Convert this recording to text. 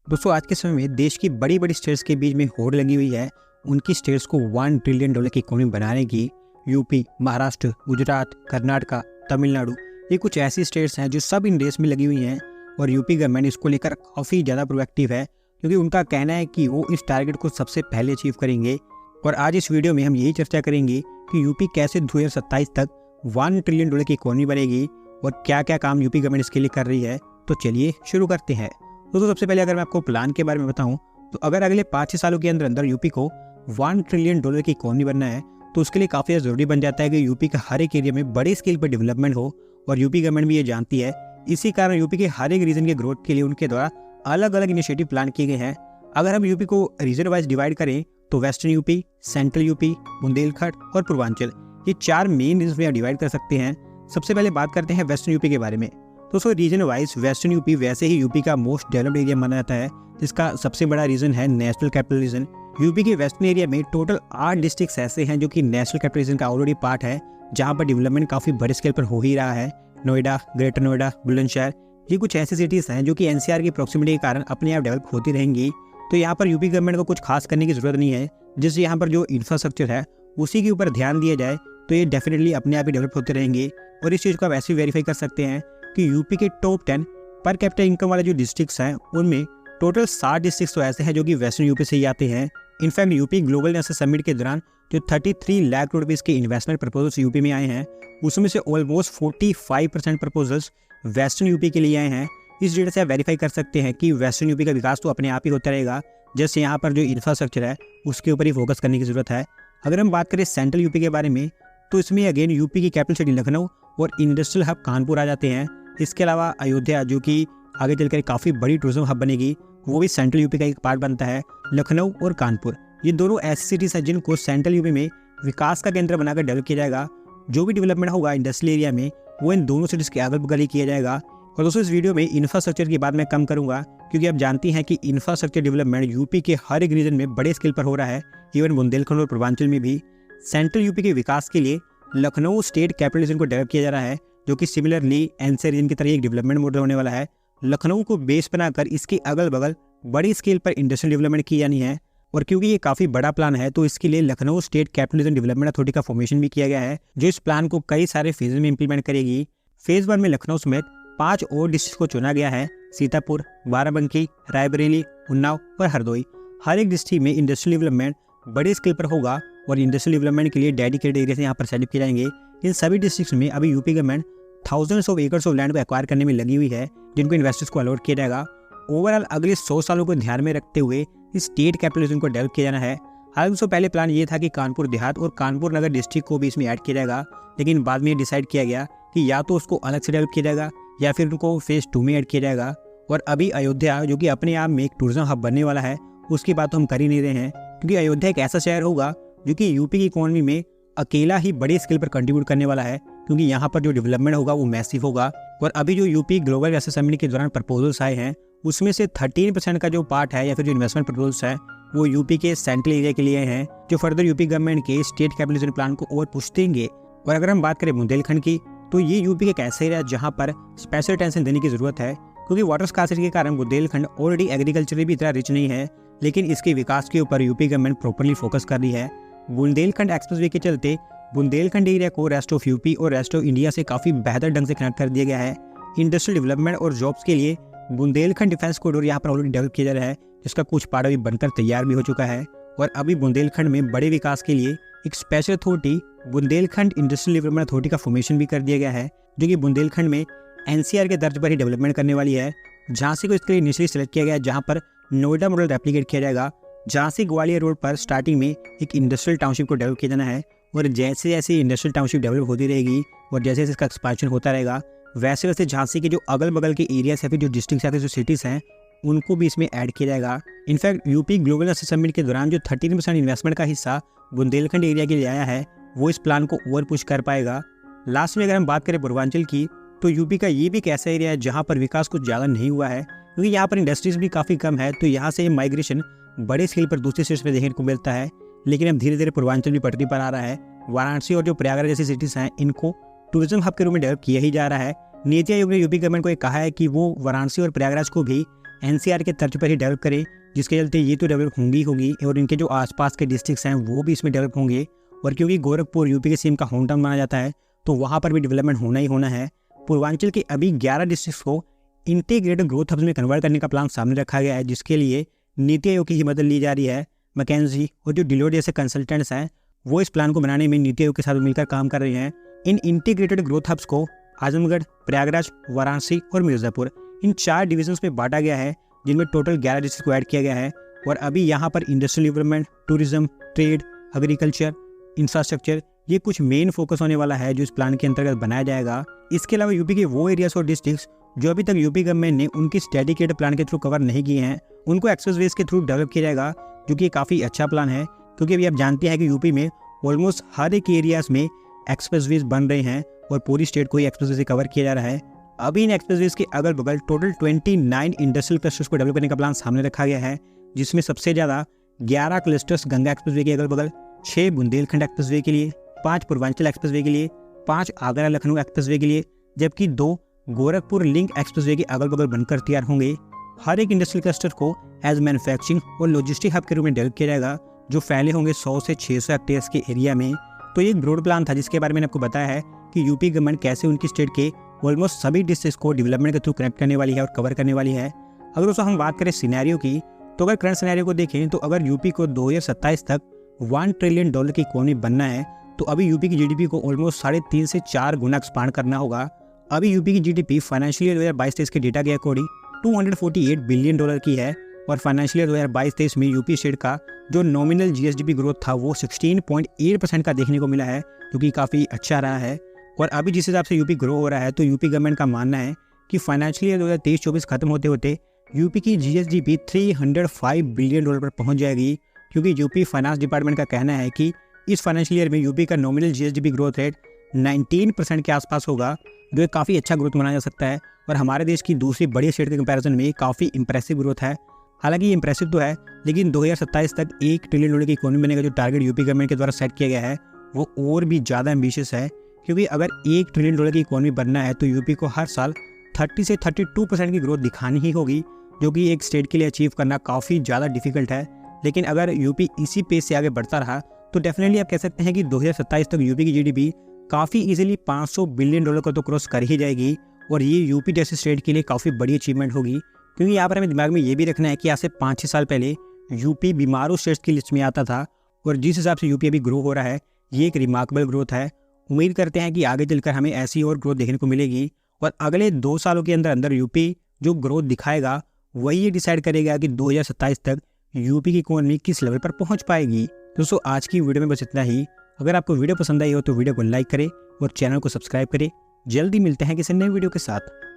दोस्तों आज के समय में देश की बड़ी बड़ी स्टेट्स के बीच में होड़ लगी हुई है। उनकी स्टेट्स को $1 ट्रिलियन की इकोनॉमी बनाने की। यूपी, महाराष्ट्र, गुजरात, कर्नाटका, तमिलनाडु, ये कुछ ऐसी स्टेट्स हैं जो सब इन रेस में लगी हुई हैं और यूपी गवर्नमेंट इसको लेकर काफ़ी ज़्यादा प्रोएक्टिव है, क्योंकि उनका कहना है कि वो इस टारगेट को सबसे पहले अचीव करेंगे। और आज इस वीडियो में हम यही चर्चा करेंगे कि यूपी कैसे 2027 तक $1 ट्रिलियन की इकोनॉमी बनेगी और क्या क्या काम यूपी गवर्नमेंट इसके लिए कर रही है। तो चलिए शुरू करते हैं। दोस्तों सबसे पहले अगर मैं आपको प्लान के बारे में बताऊं तो अगर अगले 5-6 सालों के अंदर यूपी को $1 ट्रिलियन की इकोनॉमी बनना है तो उसके लिए काफ़ी ज़रूरी बन जाता है कि यूपी का हर एक एरिया में बड़े स्केल पर डेवलपमेंट हो। और यूपी गवर्नमेंट भी ये जानती है, इसी कारण यूपी के हर एक रीजन के ग्रोथ के लिए उनके द्वारा अलग अलग इनिशिएटिव प्लान किए गए हैं। अगर हम यूपी को रीजन वाइज डिवाइड करें तो western UP, central UP, Bundelkhand और पूर्वांचल, ये 4 मेन रीजन में आप डिवाइड कर सकते हैं। सबसे पहले बात करते हैं वेस्टर्न यूपी के बारे में। दोस्तों रीजन वाइज वेस्टर्न यूपी वैसे ही यूपी का मोस्ट डेवलप्ड एरिया माना जाता है, जिसका सबसे बड़ा रीजन है नेशनल कैपिटल रीजन। यूपी के वेस्टर्न एरिया में टोटल 8 डिस्ट्रिक्ट्स ऐसे हैं जो कि नेशनल कैपिटल रीजन का ऑलरेडी पार्ट है, जहां पर डेवलपमेंट काफ़ी बड़े स्केल पर हो ही रहा है। नोएडा, ग्रेटर नोएडा, बुलंदशहर, ये कुछ ऐसी सिटीज़ हैं जो कि एनसीआर की प्रॉक्सिमिटी के कारण अपने आप डेवलप होती रहेंगी। तो यहाँ पर यूपी गवर्नमेंट को कुछ खास करने की ज़रूरत नहीं है। जिससे यहाँ पर जो इंफ्रास्ट्रक्चर है उसी के ऊपर ध्यान दिया जाए तो ये डेफिनेटली अपने आप ही डेवलप होते रहेंगे। और इस चीज़ को आप ऐसे वेरीफाई कर सकते हैं कि यूपी के टॉप 10 पर कैपिटल इनकम वाले जो डिस्ट्रिक्ट्स हैं उनमें टोटल 60 डिस्ट्रिक्ट्स तो ऐसे हैं जो कि वेस्टर्न यूपी से ही आते हैं। In fact UP global national summit के दौरान जो 33 लाख करोड़ रुपीज़ के इन्वेस्टमेंट प्रपोजल्स यूपी में आए हैं, उसमें से ऑलमोस्ट 45% प्रपोजल्स वेस्टर्न यूपी के लिए आए हैं। इस डेटा से आप वेरीफाई कर सकते हैं कि वेस्टर्न यूपी का विकास तो अपने आप ही होता रहेगा, जैसे यहाँ पर जो इंफ्रास्ट्रक्चर है उसके ऊपर ही फोकस करने की ज़रूरत है। अगर हम बात करें सेंट्रल यूपी के बारे में तो इसमें अगेन यूपी की कैपिटल सिटी लखनऊ और इंडस्ट्रियल हब कानपुर आ जाते हैं। इसके अलावा अयोध्या, जो कि आगे चलकर काफ़ी बड़ी टूरिज्म हब बनेगी, वो भी सेंट्रल यूपी का एक पार्ट बनता है। लखनऊ और कानपुर, ये दोनों ऐसी सिटीज़ हैं जिनको सेंट्रल यूपी में विकास का केंद्र बनाकर डेवलप किया जाएगा। जो भी डेवलपमेंट होगा इंडस्ट्रियल एरिया में वो इन दोनों सिटीज़ के अगल बगल ही किया जाएगा। और दोस्तों इस वीडियो में इंफ्रास्ट्रक्चर की बात मैं कम करूंगा, क्योंकि आप जानती हैं कि इंफ्रास्ट्रक्चर डेवलपमेंट यूपी के हर एक रीजन में बड़े स्केल पर हो रहा है, इवन बुंदेलखंड और पूर्वांचल में भी। सेंट्रल यूपी के विकास के लिए लखनऊ स्टेट कैपिटल रीजन को डेवलप किया जा रहा है, जो कि सिमिलरली एनसीआर रीजन की तरह एक डेवलपमेंट मॉडल होने वाला है। लखनऊ को बेस बनाकर इसके अगल बगल बड़ी स्केल पर इंडस्ट्रियल डेवलपमेंट की जानी है। और क्योंकि ये काफ़ी बड़ा प्लान है तो इसके लिए Lucknow state capital region development authority का फॉर्मेशन भी किया गया है, जो इस प्लान को कई सारे फेज में इंप्लीमेंट करेगी। फेज 1 में लखनऊ समेत 5 और डिस्ट्रिक्ट को चुना गया है, सीतापुर, बाराबंकी, रायबरेली, उन्नाव और हरदोई। हर एक डिस्ट्रिक्ट में इंडस्ट्रियल डेवलपमेंट बड़े स्केल पर होगा और इंडस्ट्रियल डेवलपमेंट के लिए डेडिकेटेड एरिया यहाँ पर सेटअप किए जाएंगे। इन सभी डिस्ट्रिक्ट्स में अभी UP government thousands of acres of land को एक्वायर करने में लगी हुई है, जिनको इन्वेस्टर्स को अलॉट किया जाएगा। ओवरऑल अगले 100 सालों को ध्यान में रखते हुए इस स्टेट कैपिटल रीजन को डेवलप किया जाना है। हालांकि उससे पहले प्लान ये था कि कानपुर देहात और कानपुर नगर डिस्ट्रिक्ट को भी इसमें ऐड किया जाएगा, लेकिन बाद में ये डिसाइड किया गया कि या तो उसको अलग से डेवलप किया जाएगा या फिर उनको फेज 2 में ऐड किया जाएगा। और अभी अयोध्या, जो कि अपने आप में एक टूरिज्म हब बनने वाला है, उसकी बात तो हम कर ही नहीं रहे हैं, क्योंकि अयोध्या एक ऐसा शहर होगा जो कि यूपी की इकोनॉमी में अकेला ही बड़े स्केल पर कंट्रीब्यूट करने वाला है, क्योंकि यहाँ पर जो डेवलपमेंट होगा वो मैसिव होगा। और अभी जो यूपी ग्लोबल नेशनल समिट के दौरान प्रपोजल्स आए हैं उसमें से 13% का जो पार्ट है या फिर जो इन्वेस्टमेंट प्रपोजल्स है वो यूपी के सेंट्रल एरिया के लिए हैं, जो फर्दर यूपी गवर्नमेंट के स्टेट कैपिटल प्लान को और पुश देंगे। और अगर हम बात करें बुंदेलखंड की तो ये यूपी के एक ऐसा एरिया जहाँ पर स्पेशल अटेंशन देने की जरूरत है, क्योंकि वाटर स्कार्सिटी के कारण बुंदेलखंड ऑलरेडी एग्रीकल्चर भी इतना रिच नहीं है, लेकिन इसके विकास के ऊपर यूपी गवर्नमेंट प्रॉपर्ली फोकस कर रही है। बुंदेलखंड एक्सप्रेसवे के चलते बुंदेलखंड एरिया को रेस्ट ऑफ यूपी और रेस्ट ऑफ इंडिया से काफ़ी बेहतर ढंग से कनेक्ट कर दिया गया है। इंडस्ट्रियल डेवलपमेंट और जॉब्स के लिए बुंदेलखंड डिफेंस कॉरिडोर यहाँ पर ऑलरेडी डेवलप किया जा रहा है, जिसका कुछ पार्ट अभी बनकर तैयार भी हो चुका है। और अभी बुंदेलखंड में बड़े विकास के लिए एक special authority Bundelkhand industrial development authority का फॉर्मेशन भी कर दिया गया है, जो कि बुंदेलखंड में एनसीआर के दर्ज पर ही डेवलपमेंट करने वाली है। झांसी को इसके लिए इनिशियली सेलेक्ट किया गया, जहाँ पर नोएडा मॉडल रेप्लिकेट किया जाएगा। झांसी ग्वालियर रोड पर स्टार्टिंग में एक इंडस्ट्रियल टाउनशिप को डेवलप किया जाना है, और जैसे जैसे इंडस्ट्रियल टाउनशिप डेवलप होती रहेगी और जैसे जैसे इसका एक्सपांशन होता रहेगा, वैसे वैसे झांसी के जो अगल बगल के एरियाज या फिर जो डिस्ट्रिक्ट या फिर जो सिटीज़ हैं उनको भी इसमें ऐड किया जाएगा। In fact UP global national summit के दौरान जो 13% इन्वेस्टमेंट का हिस्सा बुंदेलखंड एरिया के लिए आया है वो इस प्लान को ओवर पुश कर पाएगा। लास्ट में अगर हम बात करें पूर्वांचल की तो यूपी का ये भी एक ऐसा एरिया है जहाँ पर विकास कुछ ज़्यादा नहीं हुआ है, क्योंकि यहाँ पर इंडस्ट्रीज भी काफ़ी कम है, तो यहाँ से माइग्रेशन बड़े स्केल पर दूसरे स्टेट्स में देखने को मिलता है। लेकिन अब धीरे धीरे पूर्वांचल भी पटरी पर आ रहा है। वाराणसी और जो प्रयागराज जैसी सिटीज़ हैं इनको टूरिज्म हब के रूप में डेवलप किया ही जा रहा है। नीति आयोग ने यूपी गवर्नमेंट को कहा है कि वो वाराणसी और प्रयागराज को भी एनसीआर के तर्ज पर ही डेवलप करे, जिसके चलते ये तो डेवलप होंगी और इनके जो आसपास के डिस्ट्रिक्ट्स हैं वो भी इसमें डेवलप होंगे। और क्योंकि गोरखपुर यूपी के सीएम का होम टाउन माना जाता है तो वहाँ पर भी डेवलपमेंट होना ही होना है। पूर्वांचल के अभी 11 डिस्ट्रिक्ट्स को इंटीग्रेटेड ग्रोथ हब्स में कन्वर्ट करने का प्लान सामने रखा गया है, जिसके लिए नीति आयोग की ही मदद ली जा रही है। मैकेंजी और जो डिलोट जैसे कंसल्टेंट्स हैं वो इस प्लान को बनाने में नीति आयोग के साथ मिलकर काम कर रहे हैं। इन इंटीग्रेटेड ग्रोथ हब्स को आजमगढ़, प्रयागराज, वाराणसी और मिर्ज़ापुर इन 4 डिविजन्स में बांटा गया है, जिनमें टोटल 11 डिस्ट्रिक्ट को ऐड किया गया है। और अभी यहाँ पर industrial development, tourism, trade, agriculture, infrastructure ये कुछ मेन फोकस होने वाला है जो इस प्लान के अंतर्गत बनाया जाएगा। इसके अलावा यूपी के वो एरियाज और डिस्ट्रिक्ट्स जो अभी तक यूपी गवर्नमेंट ने उनकी डेडिकेटेड प्लान के थ्रू कवर नहीं किए हैं, उनको एक्सप्रेसवेज के थ्रू डेवलप किया जाएगा, जो कि काफ़ी अच्छा प्लान है। क्योंकि अभी आप जानते हैं कि यूपी में ऑलमोस्ट हर एक एरियाज में एक्सप्रेसवेज बन रहे हैं और पूरी स्टेट को ही एक्सप्रेसवे से कवर किया जा रहा है। अभी इन एक्सप्रेसवेज के अगल बगल टोटल 29 इंडस्ट्रियल क्लस्टर्स को डेवलप करने का प्लान सामने रखा गया है, जिसमें सबसे ज़्यादा 11 क्लस्टर्स गंगा एक्सप्रेसवे के अगल बगल, 6 बुंदेलखंड एक्सप्रेसवे के लिए, 5 पूर्वांचल एक्सप्रेसवे के लिए, 5 आगरा लखनऊ एक्सप्रेसवे के लिए, जबकि 2 गोरखपुर लिंक एक्सप्रेसवे के अगल बगल बनकर तैयार होंगे। हर एक इंडस्ट्रियल क्लस्टर को एज मैन्युफैक्चरिंग और लॉजिस्टिक हब के रूप में डेवलप किया जाएगा, जो फैले होंगे 100 से 600 हेक्टेयर्स के एरिया में। तो ये एक ब्रॉड प्लान था जिसके बारे में मैंने आपको बताया है कि यूपी गवर्नमेंट कैसे उनकी स्टेट के ऑलमोस्ट सभी डिस्ट्रिक्ट्स को डेवलपमेंट के थ्रू कनेक्ट करने वाली है और कवर करने वाली है। अगर दोस्तों हम बात करें सिनेरियो की, तो अगर करंट सिनेरियो को देखें तो अगर यूपी को 2027 तक $1 ट्रिलियन की इकोनॉमी बनना है तो अभी यूपी की जीडीपी को ऑलमोस्ट 3.5 से 4 गुना एक्सपांड करना होगा। अभी यूपी की जीडीपी फाइनेंशियल ईयर 2022-23 के डेटा के अकॉर्डिंग $248 बिलियन की है और फाइनेंशियल ईयर 2022-23 में यूपी स्टेट का जो नॉमिनल जीएसडीपी ग्रोथ था वो 16.8% का देखने को मिला है, जो कि काफ़ी अच्छा रहा है। और अभी जिस हिसाब से यूपी ग्रो हो रहा है तो यूपी गवर्नमेंट का मानना है कि फाइनेंशियल ईयर 2023-24 खत्म होते होते यूपी की जीएसडीपी $305 बिलियन पर पहुंच जाएगी, क्योंकि यूपी फाइनेंस डिपार्टमेंट का कहना है कि इस फाइनेंशियल ईयर में यूपी का नॉमिनल जीएसडीपी ग्रोथ रेट 19% के आसपास होगा, जो एक काफ़ी अच्छा ग्रोथ माना जा सकता है और हमारे देश की दूसरी बड़ी स्टेट के कंपैरिजन में काफ़ी इंप्रेसिव ग्रोथ है। हालांकि ये इंप्रेसिव तो है, लेकिन 2027 तक $1 ट्रिलियन की इकोनॉमी बनने का जो टारगेट यूपी गवर्नमेंट के द्वारा सेट किया गया है वो और भी ज़्यादा एम्बिशियस है। क्योंकि अगर $1 ट्रिलियन की इकोनॉमी बनना है तो यूपी को हर साल 30 से 32% की ग्रोथ दिखानी ही होगी, जो कि एक स्टेट के लिए अचीव करना काफ़ी ज़्यादा डिफिकल्ट है। लेकिन अगर यूपी इसी पेस से आगे बढ़ता रहा तो डेफिनेटली आप कह सकते हैं कि 2027 तक यूपी की जीडीपी काफ़ी इजीली $500 बिलियन को तो क्रॉस कर ही जाएगी और ये यूपी जैसे स्टेट के लिए काफ़ी बड़ी अचीवमेंट होगी। क्योंकि यहाँ पर हमें दिमाग में ये भी रखना है कि आज से 5-6 साल पहले यूपी बीमारू स्टेट्स की लिस्ट में आता था और जिस हिसाब से यूपी अभी ग्रो हो रहा है ये एक रिमार्केबल ग्रोथ है। उम्मीद करते हैं कि आगे चलकर हमें ऐसी और ग्रोथ देखने को मिलेगी और अगले 2 सालों के अंदर अंदर यूपी जो ग्रोथ दिखाएगा वही ये डिसाइड करेगा कि 2027 तक यूपी की इकोनॉमी किस लेवल पर पहुंच पाएगी। दोस्तों आज की वीडियो में बस इतना ही। अगर आपको वीडियो पसंद आई हो तो वीडियो को लाइक करें और चैनल को सब्सक्राइब करें। जल्दी मिलते हैं किसी नए वीडियो के साथ।